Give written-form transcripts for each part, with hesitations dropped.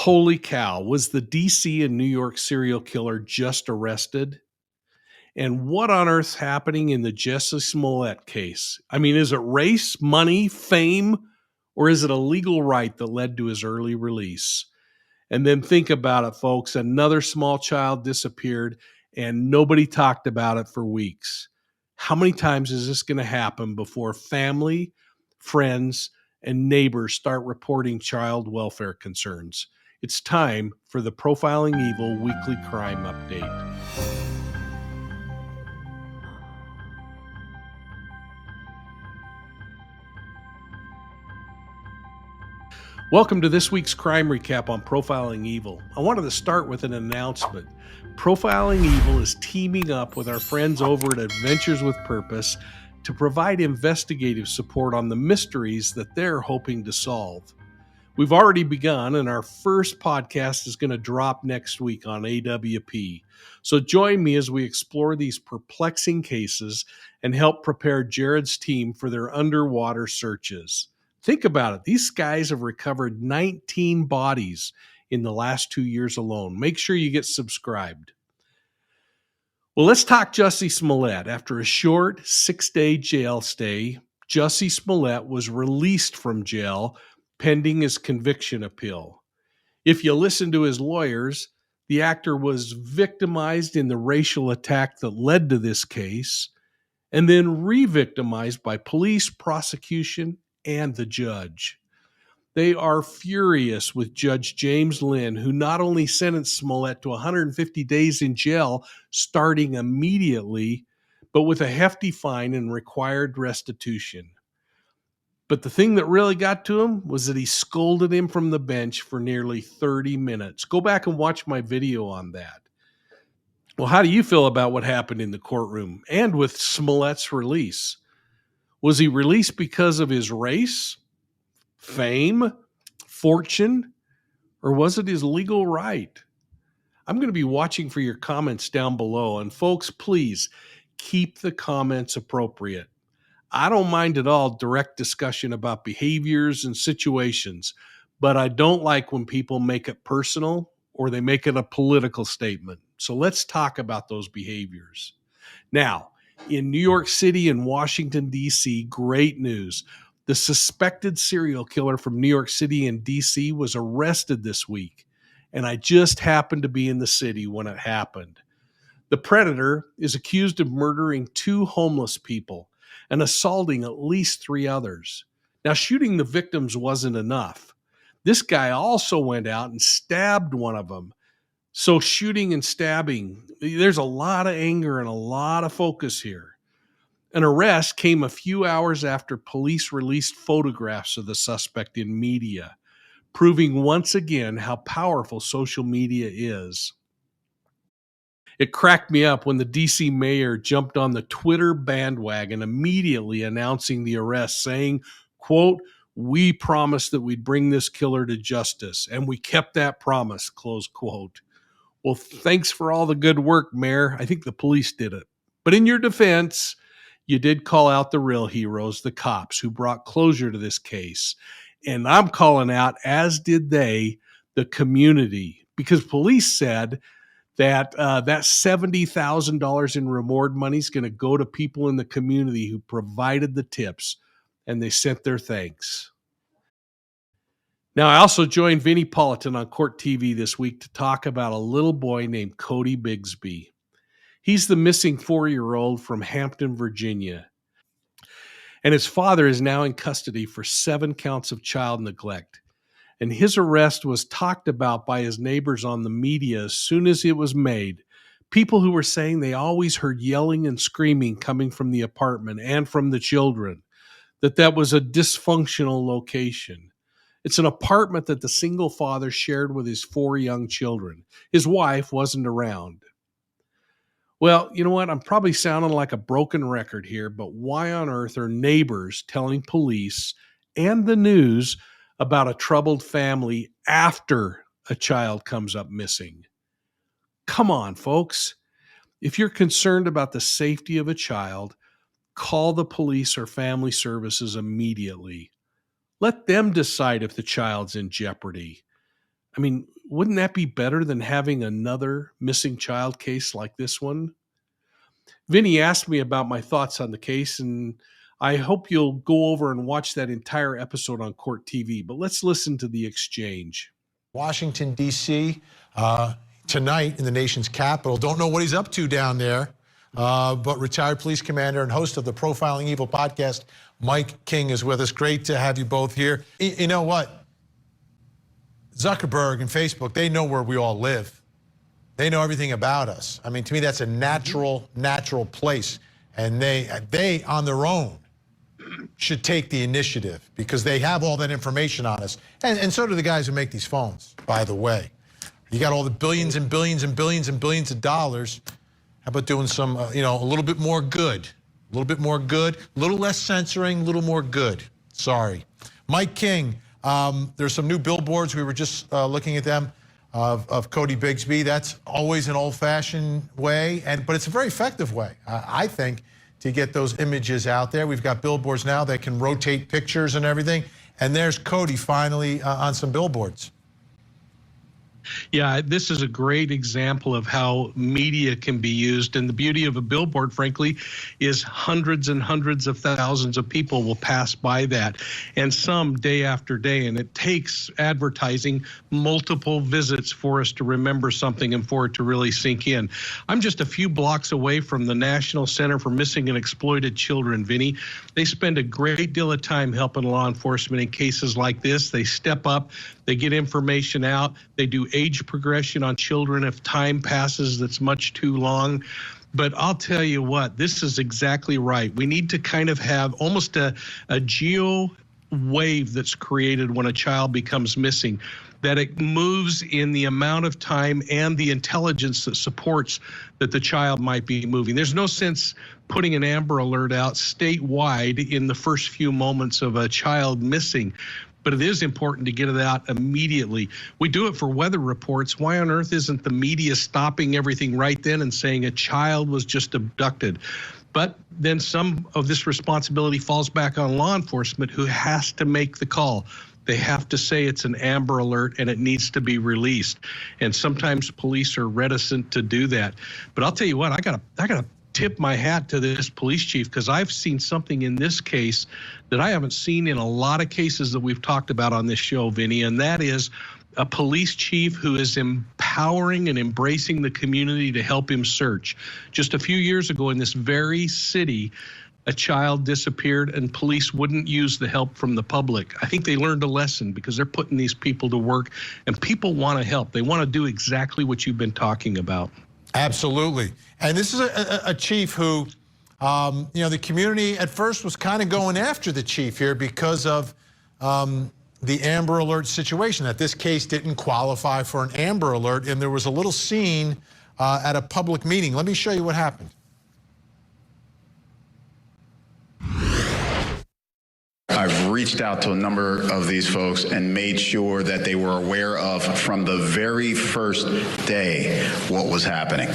Holy cow, was the DC and New York serial killer just arrested? And what on earth's happening in the Jussie Smollett case? I mean, is it race, money, fame, or is it a legal right that led to his early release? And then think about it, folks. Another small child disappeared and nobody talked about it for weeks. How many times is this going to happen before family, friends, and neighbors start reporting child welfare concerns? It's time for the Profiling Evil Weekly Crime Update. Welcome to this week's crime recap on Profiling Evil. I wanted to start with an announcement. Profiling Evil is teaming up with our friends over at Adventures with Purpose to provide investigative support on the mysteries that they're hoping to solve. We've already begun, and our first podcast is going to drop next week on AWP. So join me as we explore these perplexing cases and help prepare Jared's team for their underwater searches. Think about it. These guys have recovered 19 bodies in the last 2 years alone. Make sure you get subscribed. Well, let's talk Jussie Smollett. After a short 6-day jail stay, Jussie Smollett was released from jail pending his conviction appeal. If you listen to his lawyers, the actor was victimized in the racial attack that led to this case, and then re-victimized by police, prosecution, and the judge. They are furious with Judge James Lynn, who not only sentenced Smollett to 150 days in jail starting immediately, but with a hefty fine and required restitution. But the thing that really got to him was that he scolded him from the bench for nearly 30 minutes. Go back and watch my video on that. Well, how do you feel about what happened in the courtroom and with Smollett's release? Was he released because of his race, fame, fortune, or was it his legal right? I'm going to be watching for your comments down below. And folks, please keep the comments appropriate. I don't mind at all direct discussion about behaviors and situations, but I don't like when people make it personal or they make it a political statement. So let's talk about those behaviors. Now, in New York City and Washington, D.C., great news. The suspected serial killer from New York City and D.C. was arrested this week, and I just happened to be in the city when it happened. The predator is accused of murdering 2 homeless people and assaulting at least 3 others. Now, shooting the victims wasn't enough. This guy also went out and stabbed one of them. So shooting and stabbing, there's a lot of anger and a lot of focus here. An arrest came a few hours after police released photographs of the suspect in media, proving once again how powerful social media is. It cracked me up when the DC mayor jumped on the Twitter bandwagon, immediately announcing the arrest, saying, quote, "We promised that we'd bring this killer to justice, and we kept that promise," close quote. Well, thanks for all the good work, Mayor. I think the police did it. But in your defense, you did call out the real heroes, the cops, who brought closure to this case. And I'm calling out, as did they, the community, because police said that that $70,000 in reward money is going to go to people in the community who provided the tips, and they sent their thanks. Now, I also joined Vinnie Politan on Court TV this week to talk about a little boy named Cody Bigsby. He's the missing 4-year-old from Hampton, Virginia. And his father is now in custody for 7 counts of child neglect. And his arrest was talked about by his neighbors on the media as soon as it was made. People who were saying they always heard yelling and screaming coming from the apartment and from the children, that was a dysfunctional location. It's an apartment that the single father shared with his 4 young children. His wife wasn't around. Well, you know what? I'm probably sounding like a broken record here, but why on earth are neighbors telling police and the news about a troubled family after a child comes up missing? Come on, folks. If you're concerned about the safety of a child, call the police or family services immediately. Let them decide if the child's in jeopardy. I mean, wouldn't that be better than having another missing child case like this one? Vinny asked me about my thoughts on the case, and I hope you'll go over and watch that entire episode on Court TV. But let's listen to the exchange. Washington, D.C., tonight in the nation's capital. Don't know what he's up to down there, but retired police commander and host of the Profiling Evil podcast, Mike King, is with us. Great to have you both here. You know what? Zuckerberg and Facebook, they know where we all live. They know everything about us. I mean, to me, that's a natural place. And they on their own should take the initiative because they have all that information on us. And so do the guys who make these phones, by the way. You got all the billions and billions and billions and billions of dollars. How about doing some, a little bit more good? A little bit more good, a little less censoring, a little more good. Sorry. Mike King, there's some new billboards. We were just looking at them of Cody Bigsby. That's always an old-fashioned way, but it's a very effective way, I think, to get those images out there. We've got billboards now that can rotate pictures and everything. And there's Cody finally on some billboards. Yeah, this is a great example of how media can be used. And the beauty of a billboard, frankly, is hundreds and hundreds of thousands of people will pass by that, and some day after day. And it takes advertising multiple visits for us to remember something and for it to really sink in. I'm just a few blocks away from the National Center for Missing and Exploited Children, Vinny. They spend a great deal of time helping law enforcement in cases like this. They step up, they get information out, they do age progression on children if time passes that's much too long. But I'll tell you what, this is exactly right. We need to kind of have almost a geo wave that's created when a child becomes missing, that it moves in the amount of time and the intelligence that supports that the child might be moving. There's no sense putting an Amber Alert out statewide in the first few moments of a child missing. But it is important to get it out immediately. We do it for weather reports. Why on earth isn't the media stopping everything right then and saying a child was just abducted? But then some of this responsibility falls back on law enforcement, who has to make the call. They have to say it's an Amber Alert and it needs to be released. And sometimes police are reticent to do that. But I'll tell you what, I gotta tip my hat to this police chief, because I've seen something in this case that I haven't seen in a lot of cases that we've talked about on this show, Vinny, and that is a police chief who is empowering and embracing the community to help him search. Just a few years ago in this very city, a child disappeared and police wouldn't use the help from the public. I think they learned a lesson because they're putting these people to work, and people want to help. They want to do exactly what you've been talking about. Absolutely. And this is a chief who, the community at first was kind of going after the chief here because of the Amber Alert situation, that this case didn't qualify for an Amber Alert, and there was a little scene at a public meeting. Let me show you what happened. I've reached out to a number of these folks and made sure that they were aware of, from the very first day, what was happening.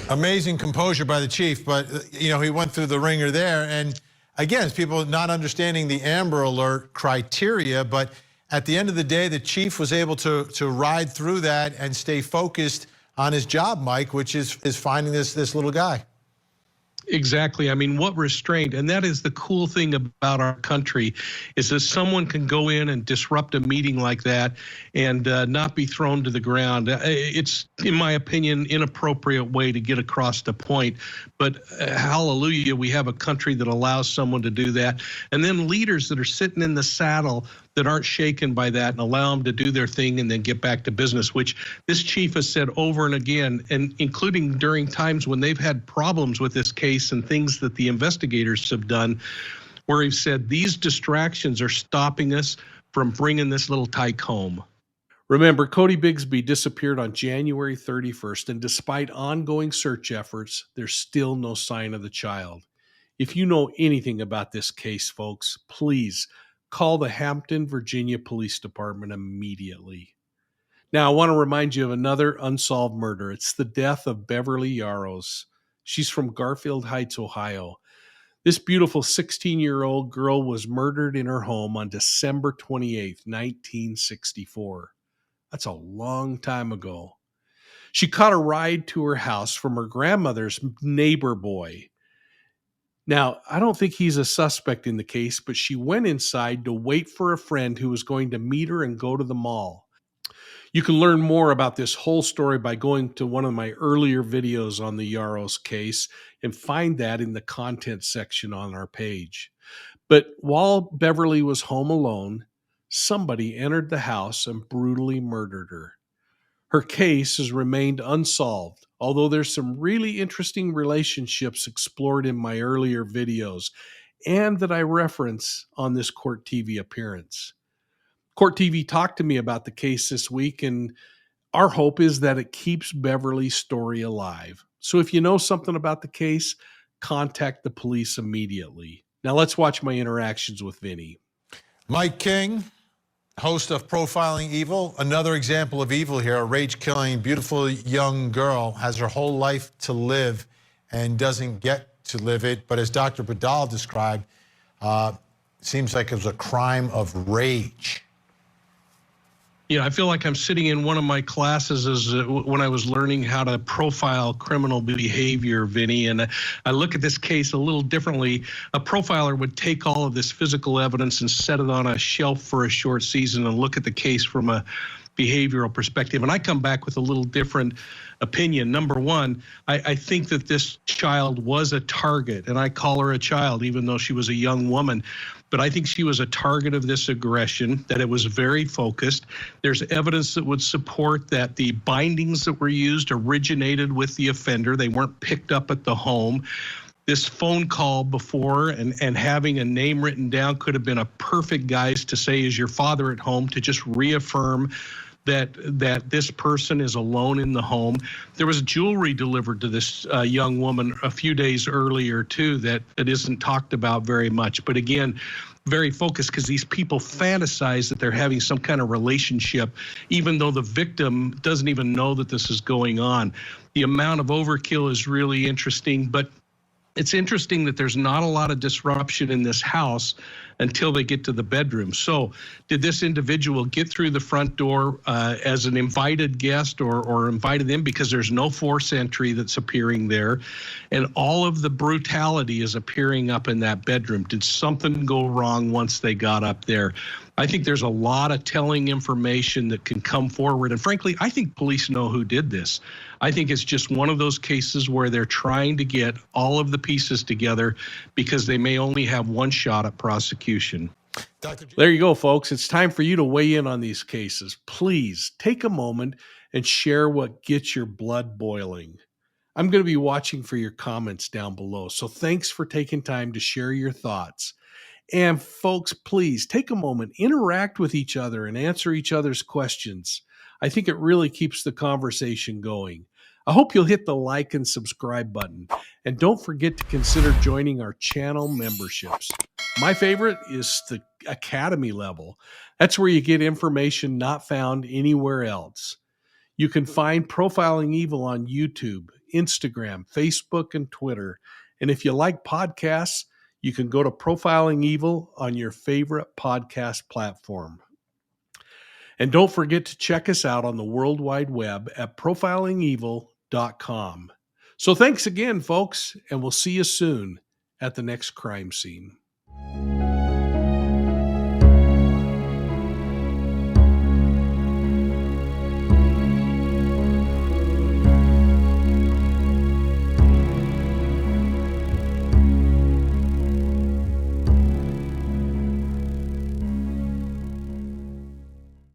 Amazing composure by the chief, but he went through the ringer there. And again, it's people not understanding the Amber Alert criteria, but at the end of the day, the chief was able to ride through that and stay focused on his job, Mike, which is finding this little guy. Exactly. I mean, what restraint, and that is the cool thing about our country, is that someone can go in and disrupt a meeting like that and not be thrown to the ground. It's, in my opinion, inappropriate way to get across the point. But hallelujah, we have a country that allows someone to do that. And then leaders that are sitting in the saddle that aren't shaken by that and allow them to do their thing and then get back to business, which this chief has said over and again, and including during times when they've had problems with this case and things that the investigators have done, where he said these distractions are stopping us from bringing this little tyke home. Remember, Cody Bigsby disappeared on January 31st, and despite ongoing search efforts, there's still no sign of the child. If you know anything about this case, folks, please call the Hampton, Virginia Police Department immediately. Now, I want to remind you of another unsolved murder. It's the death of Beverly Yaros. She's from Garfield Heights, Ohio. This beautiful 16-year-old girl was murdered in her home on December 28th, 1964. That's a long time ago. She caught a ride to her house from her grandmother's neighbor boy. Now, I don't think he's a suspect in the case, but she went inside to wait for a friend who was going to meet her and go to the mall. You can learn more about this whole story by going to one of my earlier videos on the Yaros case and find that in the content section on our page. But while Beverly was home alone, somebody entered the house and brutally murdered her. Her case has remained unsolved, although there's some really interesting relationships explored in my earlier videos and that I reference on this Court TV appearance. Court TV talked to me about the case this week, and our hope is that it keeps Beverly's story alive. So if you know something about the case, contact the police immediately. Now let's watch my interactions with Vinny. Mike King, host of Profiling Evil, another example of evil here. A rage-killing, beautiful young girl has her whole life to live and doesn't get to live it. But as Dr. B.O.L.O described, seems like it was a crime of rage. You know, I feel like I'm sitting in one of my classes when I was learning how to profile criminal behavior, Vinny, and I look at this case a little differently. A profiler would take all of this physical evidence and set it on a shelf for a short season and look at the case from a behavioral perspective. And I come back with a little different opinion. Number one, I think that this child was a target, and I call her a child even though she was a young woman. But I think she was a target of this aggression, that it was very focused. There's evidence that would support that the bindings that were used originated with the offender. They weren't picked up at the home. This phone call before and having a name written down could have been a perfect guise to say, is your father at home, to just reaffirm that this person is alone in the home. There was jewelry delivered to this young woman a few days earlier too that isn't talked about very much. But again, very focused, because these people fantasize that they're having some kind of relationship, even though the victim doesn't even know that this is going on. The amount of overkill is really interesting, but it's interesting that there's not a lot of disruption in this house until they get to the bedroom. So did this individual get through the front door as an invited guest or invited in, because there's no force entry that's appearing there, and all of the brutality is appearing up in that bedroom? Did something go wrong once they got up there? I think there's a lot of telling information that can come forward. And frankly, I think police know who did this. I think it's just one of those cases where they're trying to get all of the pieces together because they may only have one shot at prosecution. There you go, folks. It's time for you to weigh in on these cases. Please take a moment and share what gets your blood boiling. I'm going to be watching for your comments down below. So thanks for taking time to share your thoughts. And folks, please take a moment, interact with each other and answer each other's questions. I think it really keeps the conversation going. I hope you'll hit the like and subscribe button. And don't forget to consider joining our channel memberships. My favorite is the Academy level. That's where you get information not found anywhere else. You can find Profiling Evil on YouTube, Instagram, Facebook, and Twitter. And if you like podcasts, you can go to Profiling Evil on your favorite podcast platform. And don't forget to check us out on the World Wide Web at profilingevil.com. So thanks again, folks, and we'll see you soon at the next crime scene.